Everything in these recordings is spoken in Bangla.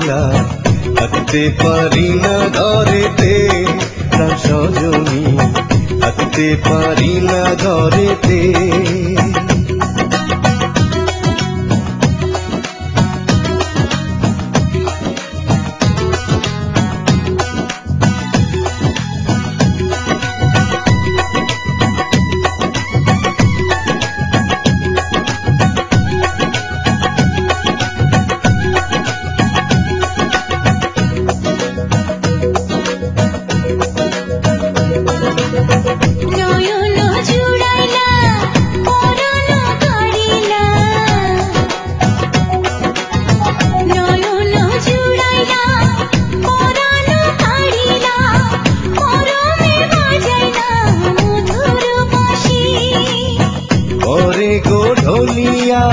বসাইলা থাকতে পারি না ঘরেতে প্রাণ সজনী থাকতে পারি না ঘরেতে ঢোলিয়া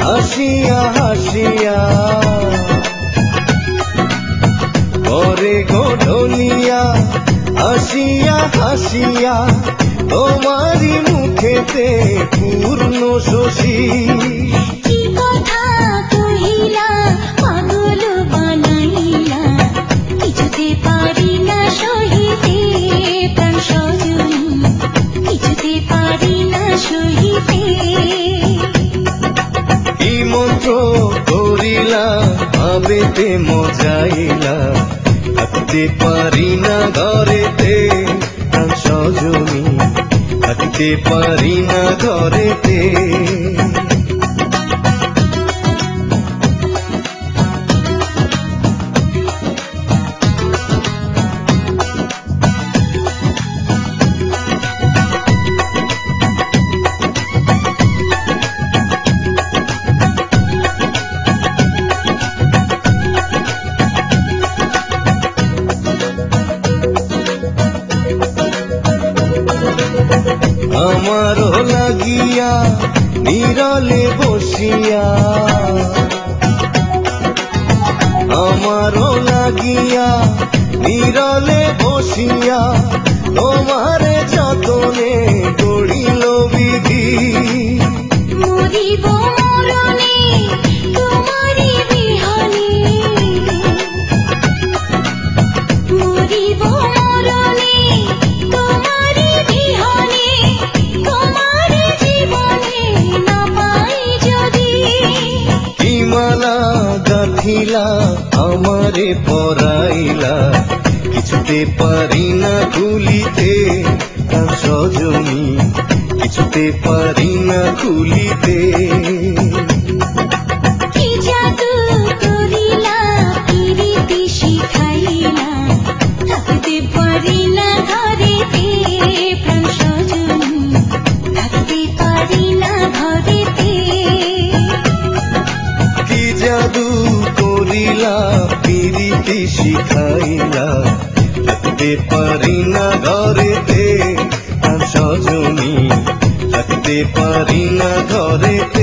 হাসিয়া হাসিয়া করে গো ঢোলিয়া হাসিয়া হাসিয়া তোমারি মুখেতে পূর্ণ শশী কি কথা কহিলা পাগল বানাইলা কিছুতে পারি না সহিতে প্রাণ সজনী কিছুতে পারি না সহিতে মন্ত্র করিলা ভাবেতে মজাইলা থাকতে পারি না ঘরেতে প্রাণ সজনী থাকতে পারি না ঘরেতে আমারও লাগিয়া নীরলে বসিয়া আমারও লাগিয়া নীরলে বসিয়া তোমারে যতনে গড়িল বিধি মরিব মরণে তোমারি বিহনে মরিব মরণে তোমারি বিহনে তোমার জীবনে না পাই যদি কি মালা গাঁথিলা আমারে পরাইলা কিছুতে পারি না খুলিতে প্রাণ সজনী কিছুতে পারি না খুলিতে কি জাদু করিলা প্রীতি শিখাইলা থাকতে পারি না ঘরেতে প্রাণ সজনী থাকতে পারি না ঘরেতে কি জাদু করিলা প্রীতি শিখাইলা থাকতে পারি না ঘরেতে প্রাণ সজনী থাকতে পারি না ঘরেতে